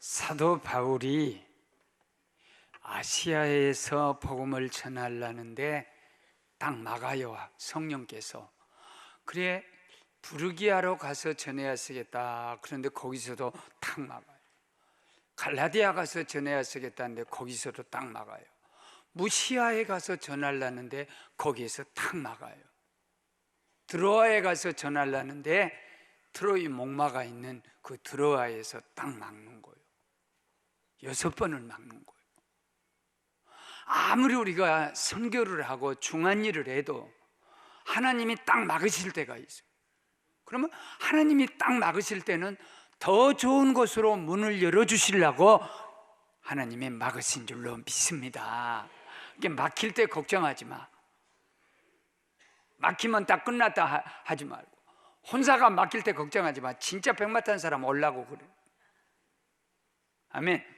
사도 바울이 아시아에서 복음을 전하려는데 딱 막아요. 성령께서. 그래 부르기아로 가서 전해야 쓰겠다. 그런데 거기서도 딱 막아요. 갈라디아 가서 전해야 쓰겠다는데 거기서도 딱 막아요. 무시아에 가서 전하려는데 거기에서 딱 막아요. 드로아에 가서 전하려는데 트로이 목마가 있는 그 드로아에서 딱 막는 거예요. 6번을 막는 거예요. 아무리 우리가 선교를 하고 중한 일을 해도 하나님이 딱 막으실 때가 있어요. 그러면 하나님이 딱 막으실 때는 더 좋은 곳으로 문을 열어주시려고 하나님이 막으신 줄로 믿습니다. 이게 막힐 때 걱정하지 마. 막히면 딱 끝났다 하지 말고, 혼사가 막힐 때 걱정하지 마. 진짜 백마 탄 사람 올라고 그래. 아멘.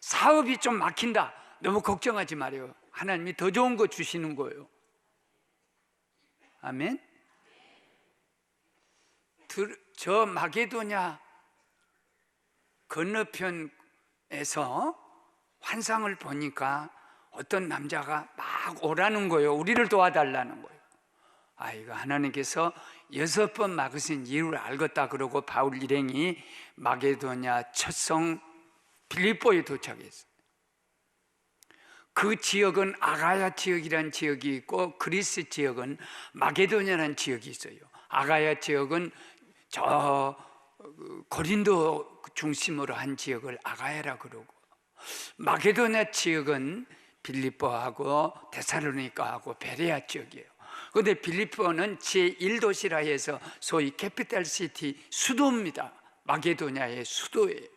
사업이 좀 막힌다, 너무 걱정하지 말아요. 하나님이 더 좋은 거 주시는 거예요. 아멘. 저 마게도냐 건너편에서 환상을 보니까 어떤 남자가 막 오라는 거예요. 우리를 도와달라는 거예요. 이거 하나님께서 6번 막으신 이유를 알겠다 그러고 바울 일행이 마게도냐 첫성 빌립보에 도착했어요. 그 지역은 아가야 지역이라는 지역이 있고 그리스 지역은 마게도냐라는 지역이 있어요. 아가야 지역은 저 고린도 중심으로 한 지역을 아가야라 그러고, 마게도냐 지역은 빌립보하고 데살로니가하고 베레아 지역이에요. 그런데 빌립보는 제1도시라 해서 소위 캐피탈 시티, 수도입니다. 마게도냐의 수도예요.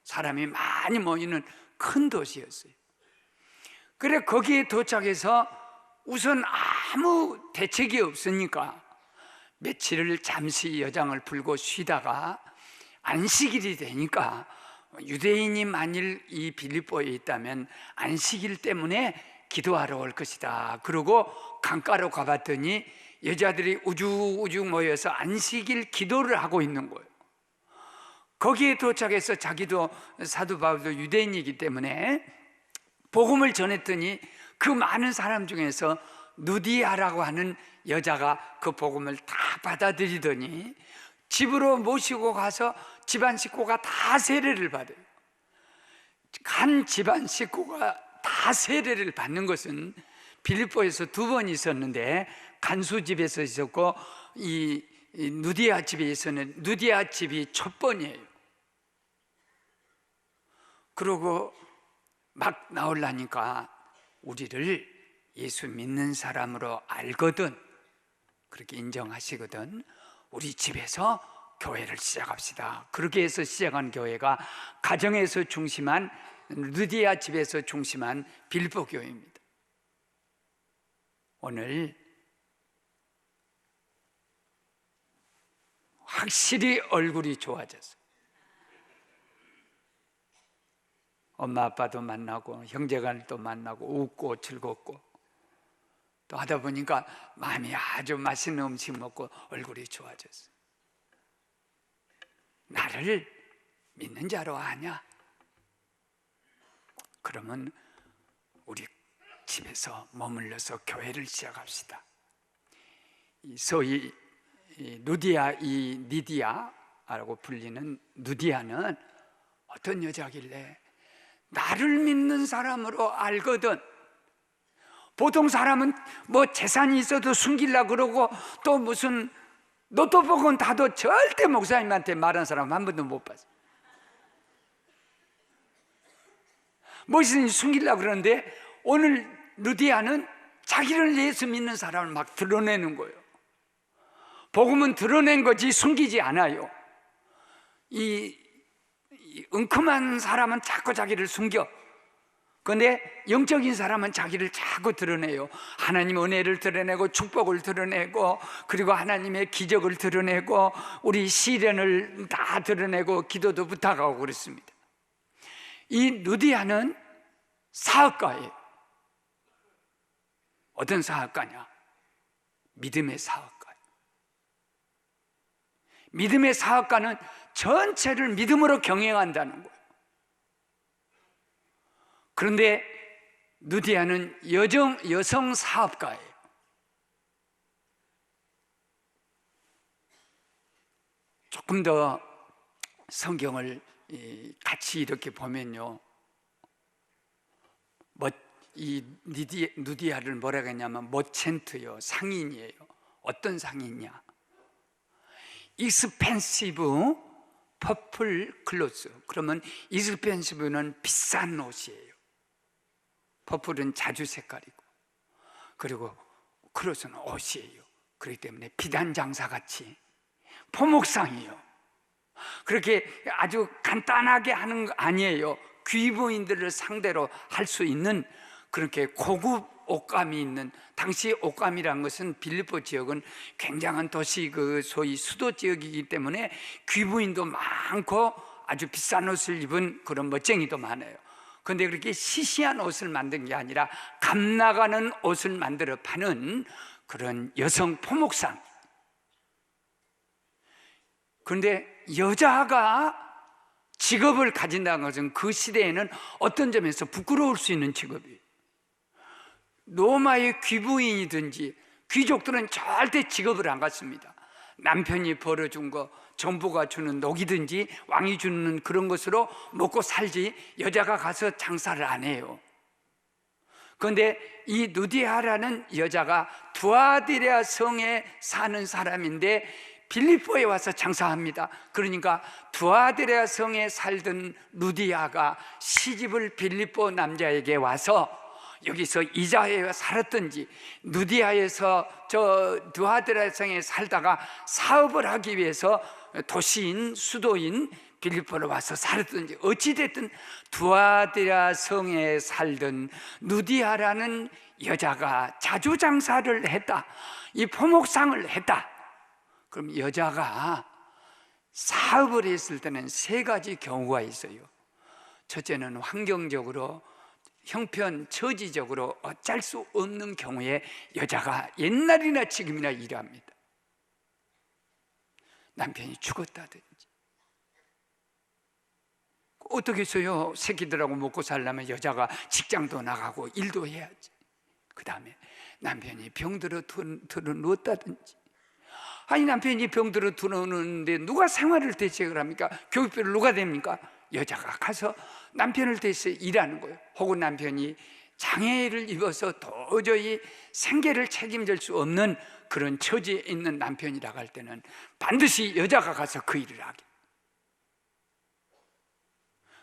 사람이 많이 모이는 큰 도시였어요. 그래 거기에 도착해서 우선 아무 대책이 없으니까 며칠을 잠시 여장을 불고 쉬다가 안식일이 되니까 유대인이 만일 이 빌립보에 있다면 안식일 때문에 기도하러 올 것이다. 그러고 강가로 가봤더니 여자들이 우죽우죽 모여서 안식일 기도를 하고 있는 거예요. 거기에 도착해서 자기도 사도 바울도 유대인이기 때문에 복음을 전했더니 그 많은 사람 중에서 누디아라고 하는 여자가 그 복음을 다 받아들이더니 집으로 모시고 가서 집안 식구가 다 세례를 받아요. 한 집안 식구가 다 세례를 받는 것은 빌립보에서 2번 있었는데 간수집에서 있었고 이 누디아 집에서는 누디아 집이 첫 번이에요. 그러고 막 나오려니까 우리를 예수 믿는 사람으로 알거든, 그렇게 인정하시거든, 우리 집에서 교회를 시작합시다. 그렇게 해서 시작한 교회가 가정에서 중심한 누디아 집에서 중심한 빌립보 교회입니다. 오늘 확실히 얼굴이 좋아졌어요. 엄마 아빠도 만나고 형제간도 만나고 웃고 즐겁고 또 하다 보니까 마음이 아주 맛있는 음식 먹고 얼굴이 좋아졌어요. 나를 믿는 자로 아냐? 그러면 우리 집에서 머물러서 교회를 시작합시다. 소위 누디아, 이 니디아라고 불리는 누디아는 어떤 여자길래 나를 믿는 사람으로 알거든. 보통 사람은 뭐 재산이 있어도 숨기려고 그러고 또 무슨 노트북은 다도 절대 목사님한테 말한 사람 한 번도 못 봤어요. 무엇이든 숨기려고 그러는데 오늘 누디아는 자기를 예수 믿는 사람을 막 드러내는 거예요. 복음은 드러낸 거지 숨기지 않아요. 이 은큼한 사람은 자꾸 자기를 숨겨. 그런데 영적인 사람은 자기를 자꾸 드러내요. 하나님의 은혜를 드러내고 축복을 드러내고 그리고 하나님의 기적을 드러내고 우리 시련을 다 드러내고 기도도 부탁하고 그렇습니다. 이 누디아는 사업가예요. 어떤 사업가냐? 믿음의 사업가. 믿음의 사업가는 전체를 믿음으로 경영한다는 거예요. 그런데 누디아는 여성 사업가예요. 조금 더 성경을 같이 이렇게 보면요, 이 누디아를 뭐라고 했냐면 머첸트요, 상인이에요. 어떤 상인이냐? 익스펜시브 퍼플 클로스. 그러면 익스펜시브는 비싼 옷이에요. 퍼플은 자주 색깔이고, 그리고 클로스는 옷이에요. 그렇기 때문에 비단 장사같이 포목상이에요. 그렇게 아주 간단하게 하는 거 아니에요. 귀부인들을 상대로 할 수 있는 그렇게 고급 옷감이 있는, 당시 옷감이라는 것은 빌립보 지역은 굉장한 도시, 소위 수도 지역이기 때문에 귀부인도 많고 아주 비싼 옷을 입은 그런 멋쟁이도 많아요. 그런데 그렇게 시시한 옷을 만든 게 아니라 값 나가는 옷을 만들어 파는 그런 여성 포목상. 그런데 여자가 직업을 가진다는 것은 그 시대에는 어떤 점에서 부끄러울 수 있는 직업이에요. 로마의 귀부인이든지 귀족들은 절대 직업을 안 갖습니다. 남편이 벌어준 거, 정부가 주는 녹이든지 왕이 주는 그런 것으로 먹고 살지 여자가 가서 장사를 안 해요. 그런데 이 누디아라는 여자가 두아디라 성에 사는 사람인데 빌립보에 와서 장사합니다. 그러니까 두아디라 성에 살던 누디아가 시집을 빌립보 남자에게 와서 여기서 이자에 살았든지 누디아에서 저 두아디라 성에 살다가 사업을 하기 위해서 도시인, 수도인 빌립보로 와서 살았든지 어찌됐든 두아디라 성에 살던 누디아라는 여자가 자주 장사를 했다, 이 포목상을 했다. 그럼 여자가 사업을 했을 때는 세 가지 경우가 있어요. 첫째는 환경적으로, 형편, 처지적으로 어쩔 수 없는 경우에 여자가 옛날이나 지금이나 일합니다. 남편이 죽었다든지, 어떻게 해서요? 새끼들하고 먹고 살려면 여자가 직장도 나가고 일도 해야지. 그 다음에 남편이 병들어 누웠다든지, 아니 남편이 병들어 들어오는데 누가 생활을 대책을 합니까? 교육비를 누가 냅니까? 여자가 가서 남편을 대해서 일하는 거예요. 혹은 남편이 장애를 입어서 도저히 생계를 책임질 수 없는 그런 처지에 있는 남편이라고 할 때는 반드시 여자가 가서 그 일을 하게.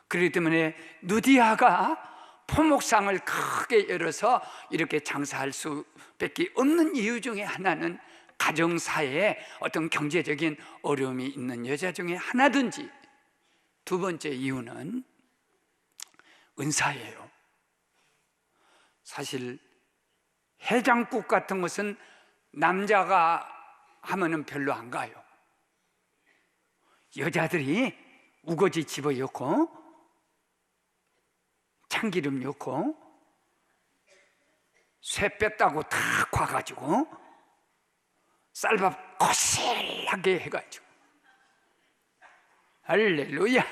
그렇기 때문에 누디아가 포목상을 크게 열어서 이렇게 장사할 수밖에 없는 이유 중에 하나는 가정사회에 어떤 경제적인 어려움이 있는 여자 중에 하나든지, 두 번째 이유는 은사예요. 사실 해장국 같은 것은 남자가 하면은 별로 안 가요. 여자들이 우거지 집어넣고 참기름 넣고 쇠 뺐다고 탁 과가지고 쌀밥 거실하게 해가지고, 할렐루야.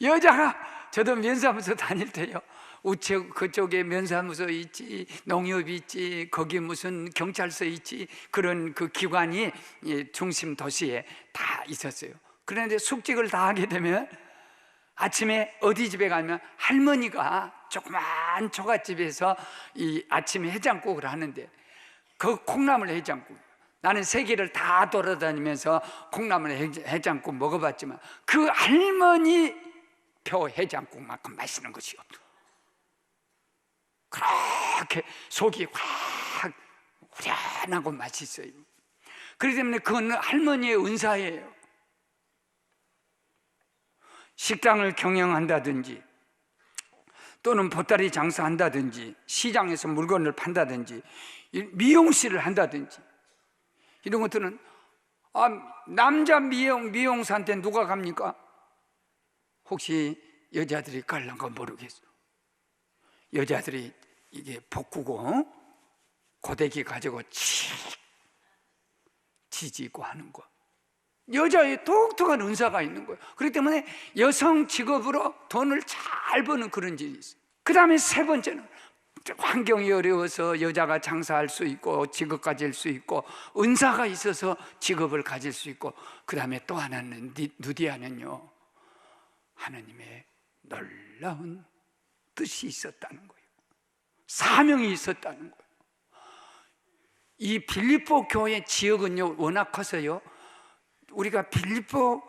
여자가, 저도 면사무소 다닐 때요, 우체국 그쪽에 면사무소 있지, 농협 있지, 거기 무슨 경찰서 있지, 그런 그 기관이 중심 도시에 다 있었어요. 그런데 숙직을 다 하게 되면 아침에 어디 집에 가면 할머니가 조그만 초가집에서 이 아침에 해장국을 하는데, 그 콩나물 해장국, 나는 세계를 다 돌아다니면서 콩나물 해장국 먹어봤지만 그 할머니 표 해장국만큼 맛있는 것이 없어. 그렇게 속이 확 후련하고 맛있어요. 그렇기 때문에 그건 할머니의 은사예요. 식당을 경영한다든지 또는 보따리 장사한다든지 시장에서 물건을 판다든지 미용실을 한다든지 이런 것들은 남자 미용사한테 누가 갑니까? 혹시 여자들이 갈란가 모르겠어. 여자들이 이게 볶고 고데기 가지고 지지고 하는 거. 여자의 독특한 은사가 있는 거예요. 그렇기 때문에 여성 직업으로 돈을 잘 버는 그런 일이 있어요. 그 다음에 세 번째는 환경이 어려워서 여자가 장사할 수 있고 직업 가질 수 있고 은사가 있어서 직업을 가질 수 있고, 그 다음에 또 하나는 누디아는요, 하나님의 놀라운 뜻이 있었다는 거예요. 사명이 있었다는 거예요. 이 빌립보 교회 지역은요 워낙 커서요, 우리가 빌립보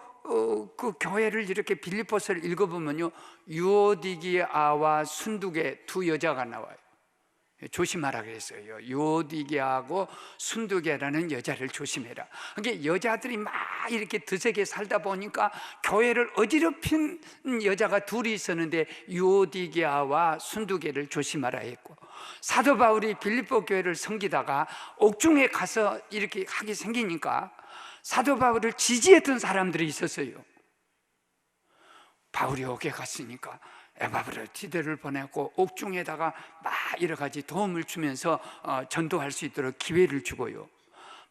그 교회를 이렇게 빌립보서를 읽어보면요, 유오디기아와 순두계 두 여자가 나와요. 조심하라 그랬어요. 유오디게하고 순두계라는 여자를 조심해라. 그러니까 여자들이 막 이렇게 드세게 살다 보니까 교회를 어지럽힌 여자가 둘이 있었는데 유오디게와 순두계를 조심하라 했고, 사도 바울이 빌립보 교회를 섬기다가 옥중에 가서 이렇게 하게 생기니까 사도 바울을 지지했던 사람들이 있었어요. 바울이 옥에 갔으니까 에바브로티데를 보내고 옥중에다가 막 여러 가지 도움을 주면서 전도할 수 있도록 기회를 주고요.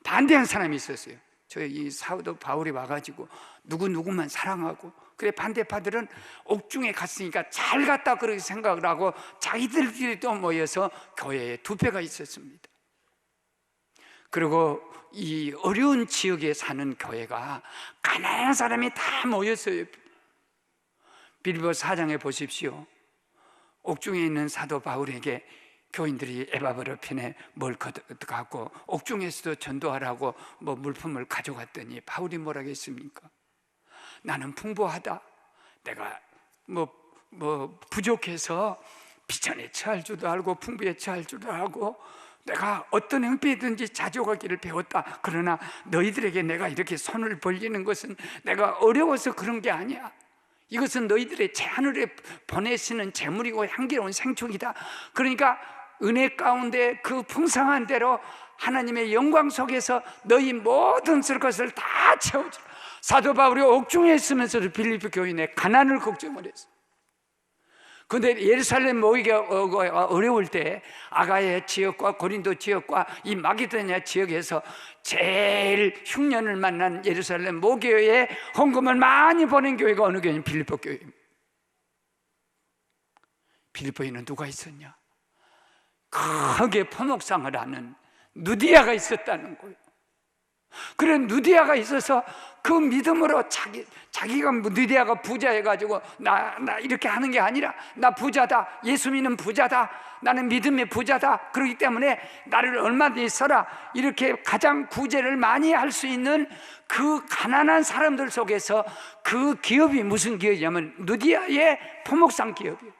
반대한 사람이 있었어요. 이 사도 바울이 와가지고 누구누구만 사랑하고, 그래 반대파들은 옥중에 갔으니까 잘 갔다 그렇게 생각을 하고 자기들끼리 또 모여서 교회에 두 배가 있었습니다. 그리고 이 어려운 지역에 사는 교회가 가난한 사람이 다 모였어요. 빌립보 4장에 보십시오. 옥중에 있는 사도 바울에게 교인들이 에바브로편에 뭘 갖고 옥중에서도 전도하라고 뭐 물품을 가져갔더니 바울이 뭐라고 했습니까? 나는 풍부하다. 내가 뭐 부족해서 비천에 처할 줄도 알고 풍부에 처할 줄도 알고 내가 어떤 형편이든지 자족하기를 배웠다. 그러나 너희들에게 내가 이렇게 손을 벌리는 것은 내가 어려워서 그런 게 아니야. 이것은 너희들의 하늘에 보내시는 재물이고 향기로운 생축이다. 그러니까 은혜 가운데 그 풍성한 대로 하나님의 영광 속에서 너희 모든 쓸 것을 다 채워주라. 사도 바울이 옥중에 있으면서도 빌립보 교인의 가난을 걱정을 했어요. 그런데 예루살렘 모이기가 어려울 때 아가야 지역과 고린도 지역과 이 마게도냐 지역에서 제일 흉년을 만난 예루살렘 모교회에 헌금을 많이 보낸 교회가 어느 교회는 빌립보 교회입니다. 빌립보에는 누가 있었냐? 크게 포목상을 하는 누디아가 있었다는 거예요. 그래 누디아가 있어서 그 믿음으로 자기가 누디아가 부자해가지고 나 이렇게 하는 게 아니라 나 부자다, 예수 믿는 부자다, 나는 믿음의 부자다, 그렇기 때문에 나를 얼마든지 써라, 이렇게 가장 구제를 많이 할 수 있는 그 가난한 사람들 속에서 그 기업이 무슨 기업이냐면 누디아의 포목상 기업이에요.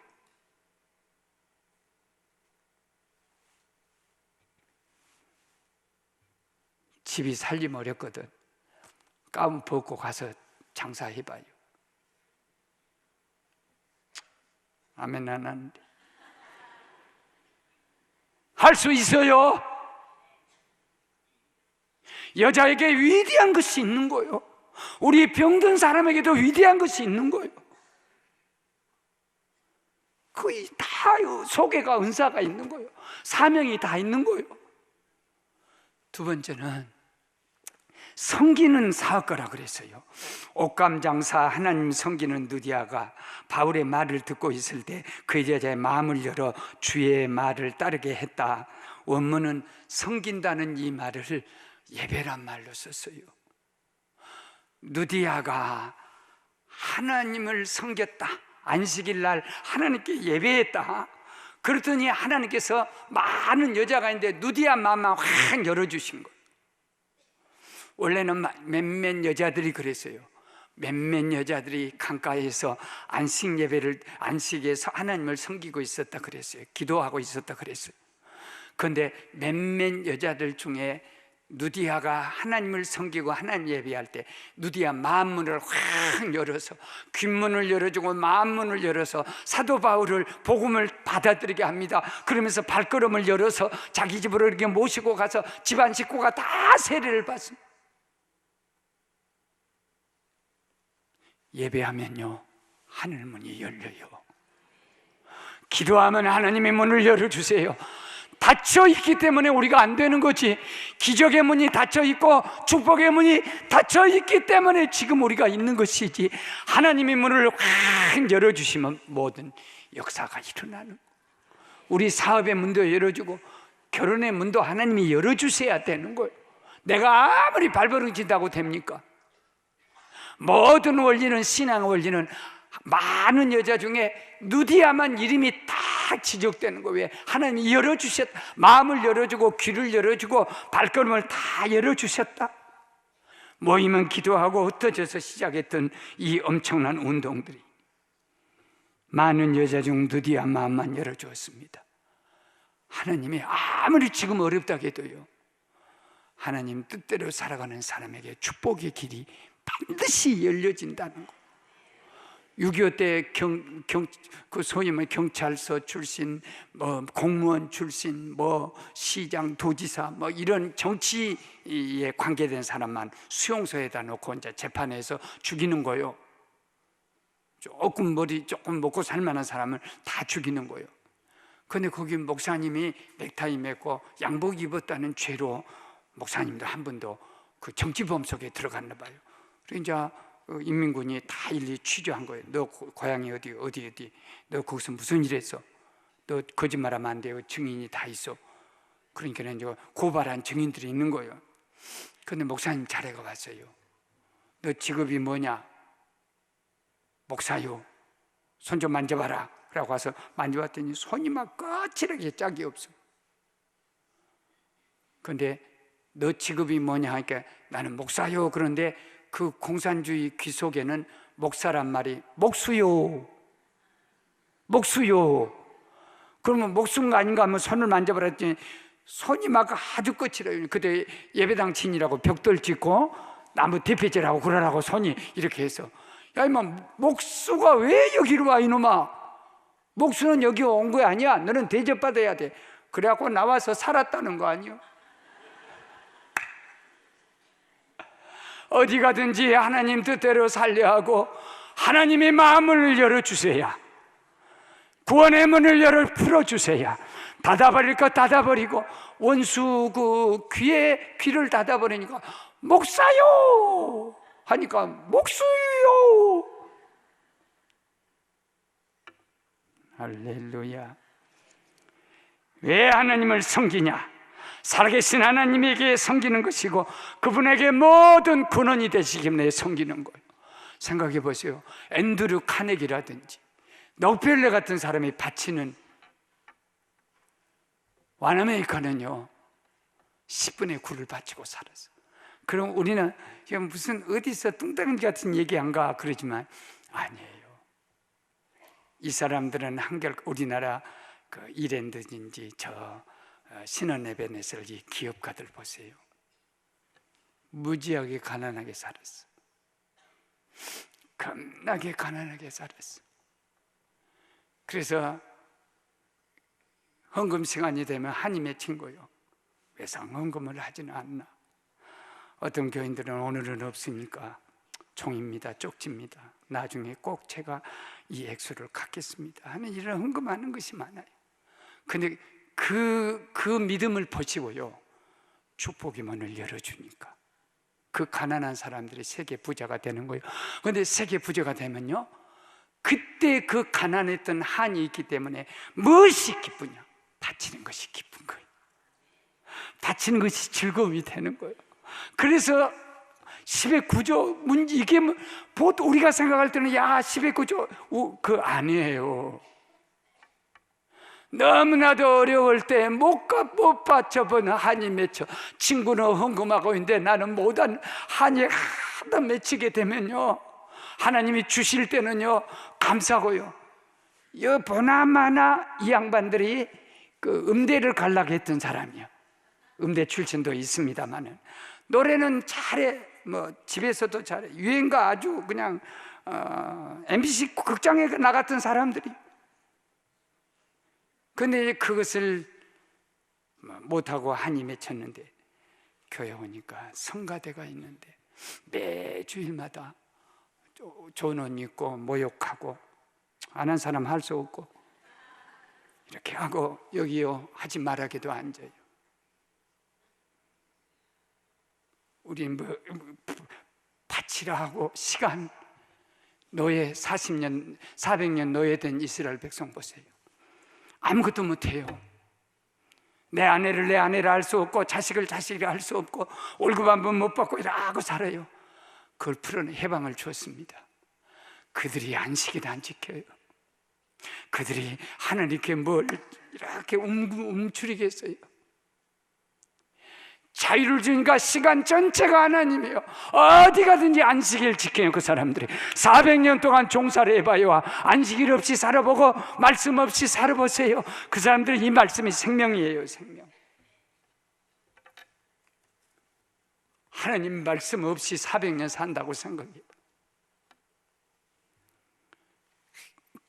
집이 살림 어렵거든. 가운 벗고 가서 장사해봐요. 아멘 안 하는데 할 수 있어요. 여자에게 위대한 것이 있는 거예요. 우리 병든 사람에게도 위대한 것이 있는 거예요. 거의 다 소개가 은사가 있는 거예요. 사명이 다 있는 거예요. 두 번째는 섬기는 사업가라 그랬어요. 옷감 장사 하나님 섬기는 누디아가 바울의 말을 듣고 있을 때 그 여자의 마음을 열어 주의 말을 따르게 했다. 원문은 섬긴다는 이 말을 예배란 말로 썼어요. 누디아가 하나님을 섬겼다. 안식일 날 하나님께 예배했다. 그랬더니 하나님께서 많은 여자가 있는데 누디아 마음만 확 열어주신 거예요. 원래는 몇몇 여자들이 그랬어요. 몇몇 여자들이 강가에서 안식 예배를, 안식에서 하나님을 섬기고 있었다 그랬어요. 기도하고 있었다 그랬어요. 그런데 몇몇 여자들 중에 누디아가 하나님을 섬기고 하나님 예배할 때 누디아 마음문을 확 열어서 귓문을 열어주고 마음문을 열어서 사도 바울을 복음을 받아들이게 합니다. 그러면서 발걸음을 열어서 자기 집으로 이렇게 모시고 가서 집안 식구가 다 세례를 받습니다. 예배하면요 하늘문이 열려요. 기도하면 하나님의 문을 열어주세요. 닫혀 있기 때문에 우리가 안 되는 거지. 기적의 문이 닫혀 있고 축복의 문이 닫혀 있기 때문에 지금 우리가 있는 것이지. 하나님의 문을 확 열어주시면 모든 역사가 일어나는. 우리 사업의 문도 열어주고 결혼의 문도 하나님이 열어주셔야 되는 거예요. 내가 아무리 발버둥친다고 됩니까? 모든 원리는, 신앙 원리는 많은 여자 중에 누디아만 이름이 다 지적되는 거예요. 왜? 하나님이 열어주셨다. 마음을 열어주고 귀를 열어주고 발걸음을 다 열어주셨다. 모이면 기도하고 흩어져서 시작했던 이 엄청난 운동들이 많은 여자 중 누디아 마음만 열어주었습니다. 하나님이 아무리 지금 어렵다고 해도요, 하나님 뜻대로 살아가는 사람에게 축복의 길이 반드시 열려진다는 거. 6.25 때 그 소위 말 경찰서 출신, 뭐 공무원 출신, 뭐 시장, 도지사, 뭐 이런 정치에 관계된 사람만 수용소에다 놓고 이제 재판에서 죽이는 거예요. 조금 머리 조금 먹고 살만한 사람을 다 죽이는 거예요. 근데 거기 목사님이 넥타이 맺고 양복 입었다는 죄로 목사님도 한 번도 그 정치범 속에 들어갔나 봐요. 그래서 이제 인민군이 다 일일이 취조한 거예요. 너 고향이 어디? 너 거기서 무슨 일 했어? 너 거짓말하면 안 돼요. 증인이 다 있어. 그러니까 이제 고발한 증인들이 있는 거예요. 근데 목사님 자리가 왔어요. 너 직업이 뭐냐? 목사요. 손 좀 만져봐라. 라고 와서 만져봤더니 손이 막 거칠하게 짝이 없어. 근데 너 직업이 뭐냐 하니까 나는 목사요. 그런데 그 공산주의 귀 속에는 목사란 말이 목수요. 그러면 목수가 아닌가 하면 손을 만져버렸더니 손이 막 아주 거칠어요. 그때 예배당 친이라고 벽돌 짓고 나무 대패질하고 그러라고 손이 이렇게 해서, 야 이마 목수가 왜 여기로 와 이놈아? 목수는 여기 온 거 아니야. 너는 대접받아야 돼. 그래갖고 나와서 살았다는 거 아니요? 어디 가든지 하나님 뜻대로 살려 하고 하나님의 마음을 열어주세요. 구원의 문을 풀어주세요. 닫아버릴 것 닫아버리고 원수 그 귀를 닫아버리니까 목사요 하니까 목수요. 할렐루야. 왜 하나님을 섬기냐? 살아계신 하나님에게 섬기는 것이고 그분에게 모든 근원이 되시기 때문에 섬기는 거예요. 생각해 보세요. 앤드류 카네기라든지 록펠러 같은 사람이 바치는 완아메리카는요 10분의 9를 바치고 살았어요. 그럼 우리는 무슨 어디서 뚱땅지 같은 얘기한가 그러지만 아니에요. 이 사람들은 한결 우리나라 그 이랜드인지 저 신원에베네설 이 기업가들 보세요. 무지하게 가난하게 살았어. 겁나게 가난하게 살았어. 그래서 헌금 시간이 되면 한이 맺힌 거예요. 외상 헌금을 하지는 않나. 어떤 교인들은 오늘은 없으니까 종입니다, 쪽집니다. 나중에 꼭 제가 이 액수를 갚겠습니다 하는 이런 헌금하는 것이 많아요. 근데 그 믿음을 보시고요, 축복의 문을 열어주니까 그 가난한 사람들이 세계 부자가 되는 거예요. 그런데 세계 부자가 되면요, 그때 그 가난했던 한이 있기 때문에 무엇이 기쁘냐? 바치는 것이 기쁜 거예요. 바치는 것이 즐거움이 되는 거예요. 그래서 10의 구조 문제, 이게 보통 우리가 생각할 때는 야 10의 구조 그 아니에요. 너무나도 어려울 때 못 받쳐본 한이 맺혀. 친구는 헌금하고 있는데 나는 못한 한이 하다 맺히게 되면요, 하나님이 주실 때는요 감사하고요. 보나마나 이 양반들이 그 음대를 가려고 했던 사람이요. 음대 출신도 있습니다만은 노래는 잘해. 뭐 집에서도 잘해. 유행가 아주 그냥 MBC 극장에 나갔던 사람들이. 근데 그것을 못하고 한이 맺혔는데 교회 오니까 성가대가 있는데 매주일마다 좋은 옷 입고 모욕하고 안 한 사람 할 수 없고 이렇게 하고 여기요 하지 말아게도 앉아요. 우리 바치라 하고 시간 노예 40년 400년 노예된 이스라엘 백성 보세요. 아무것도 못해요. 내 아내를 알 수 없고 자식을 알 수 없고 월급 한 번 못 받고 이러고 살아요. 그걸 풀어내 해방을 주었습니다. 그들이 안식일 안 지켜요. 그들이 하나님께 뭘 이렇게 움츠리겠어요. 자유를 주니까 시간 전체가 하나님이에요. 어디 가든지 안식일 지켜요. 그 사람들이 400년 동안 종사를 해봐요. 안식일 없이 살아보고 말씀 없이 살아보세요. 그 사람들은 이 말씀이 생명이에요. 생명. 하나님 말씀 없이 400년 산다고 생각해요.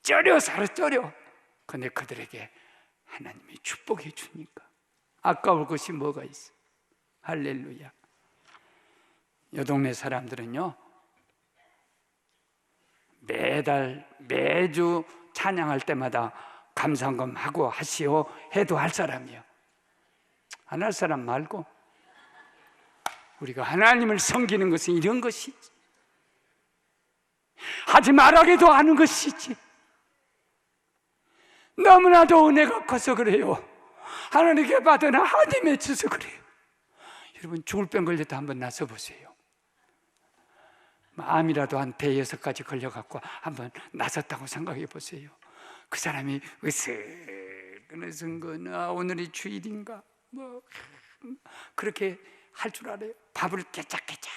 쪄려 살아 쪄려. 근데 그들에게 하나님이 축복해 주니까 아까울 것이 뭐가 있어? 할렐루야. 요 동네 사람들은요 매주 찬양할 때마다 감사금 하고 하시오 해도 할 사람이요. 안 할 사람 말고 우리가 하나님을 섬기는 것은 이런 것이지. 하지 말라고도 하는 것이지. 너무나도 은혜가 커서 그래요. 하나님께 받은 하나님이 맺혀서 그래요. 여러분 죽을 병 걸렸다 한번 나서 보세요. 암이라도 한 106가지 걸려갖고 한번 나섰다고 생각해 보세요. 그 사람이 으슬으슬거나 오늘이 주일인가 뭐 그렇게 할 줄 알아요. 밥을 깨짝깨짝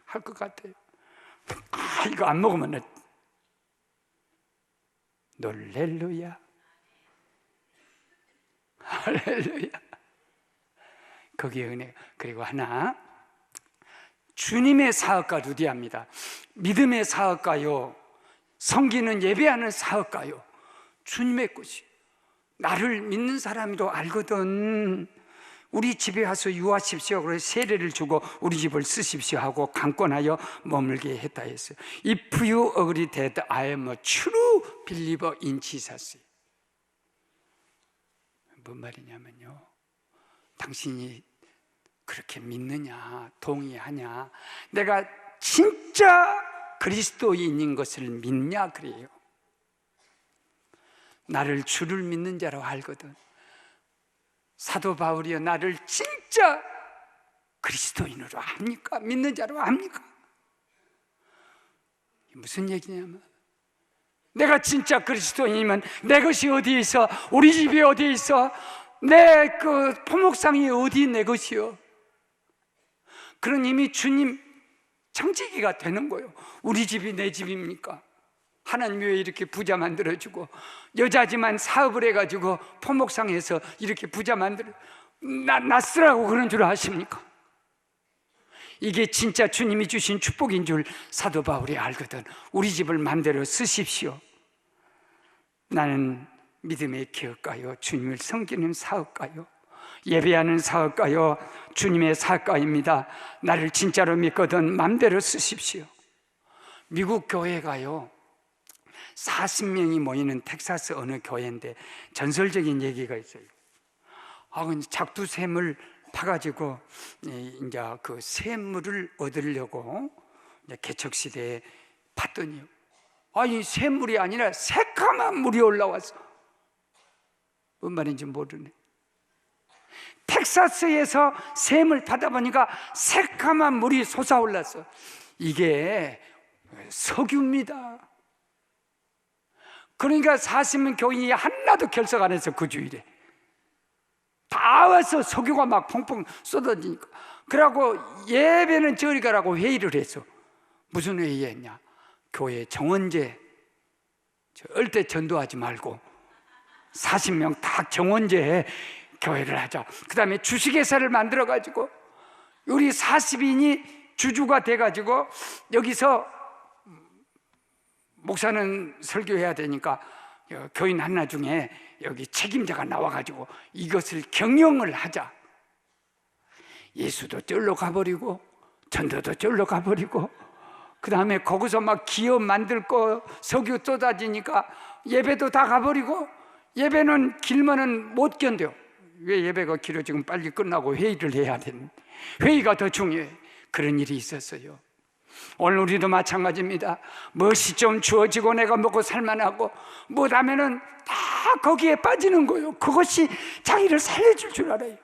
할 것 같아요. 이거 안 먹으면 놀렐루야. 할렐루야. 거기에 은혜. 그리고 하나, 주님의 사역가 루디아입니다. 믿음의 사역가요, 섬기는 예배하는 사역가요, 주님의 것이. 나를 믿는 사람이로 알거든. 우리 집에 와서 유하십시오. 그래서 세례를 주고 우리 집을 쓰십시오 하고 강권하여 머물게 했다 했어요. If you agree that I am a true believer in Jesus. 뭔 말이냐면요, 당신이 그렇게 믿느냐, 동의하냐, 내가 진짜 그리스도인인 것을 믿냐 그래요. 나를 주를 믿는 자로 알거든. 사도 바울이여 나를 진짜 그리스도인으로 압니까? 믿는 자로 압니까? 무슨 얘기냐면, 내가 진짜 그리스도인이면 내 것이 어디에 있어? 우리 집이 어디에 있어? 내 그 포목상이 어디 내 것이요? 그런 이미 주님 청지기가 되는 거예요. 우리 집이 내 집입니까? 하나님이 왜 이렇게 부자 만들어주고, 여자지만 사업을 해가지고 포목상에서 이렇게 부자 만들어 나 쓰라고 그런 줄 아십니까? 이게 진짜 주님이 주신 축복인 줄 사도 바울이 알거든. 우리 집을 마음대로 쓰십시오. 나는 믿음의 기업가요, 주님을 섬기는 사업가요, 예배하는 사업가요, 주님의 사업가입니다. 나를 진짜로 믿거든 마음대로 쓰십시오. 미국 교회가요 40명이 모이는 텍사스 어느 교회인데 전설적인 얘기가 있어요. 작두샘을 파가지고 이제 그 샘물을 얻으려고 개척시대에 봤더니 아니 샘물이 아니라 새카만 물이 올라왔어. 뭔 말인지 모르네. 텍사스에서 샘을 파다 보니까 새카만 물이 솟아올랐어. 이게 석유입니다. 그러니까 40명 교인이 하나도 결석 안 해서 그 주일에 다 와서 석유가 막 펑펑 쏟아지니까, 그러고 예배는 저리 가라고 회의를 했어. 무슨 회의했냐? 교회 정원제 절대 전도하지 말고 40명 다 정원제 교회를 하자. 그 다음에 주식회사를 만들어가지고 우리 40인이 주주가 돼가지고 여기서 목사는 설교해야 되니까 교인 하나 중에 여기 책임자가 나와가지고 이것을 경영을 하자. 예수도 쫄러 가버리고 전도도 쫄러 가버리고 그 다음에 거기서 막 기업 만들 거 석유 쏟아지니까 예배도 다 가버리고 예배는 길면은 못 견뎌. 왜 예배가 길어? 지금 빨리 끝나고 회의를 해야 되는, 회의가 더 중요해. 그런 일이 있었어요. 오늘 우리도 마찬가지입니다. 무엇이 좀 주어지고 내가 먹고 살만하고 못하면은 다 거기에 빠지는 거예요. 그것이 자기를 살려줄 줄 알아요.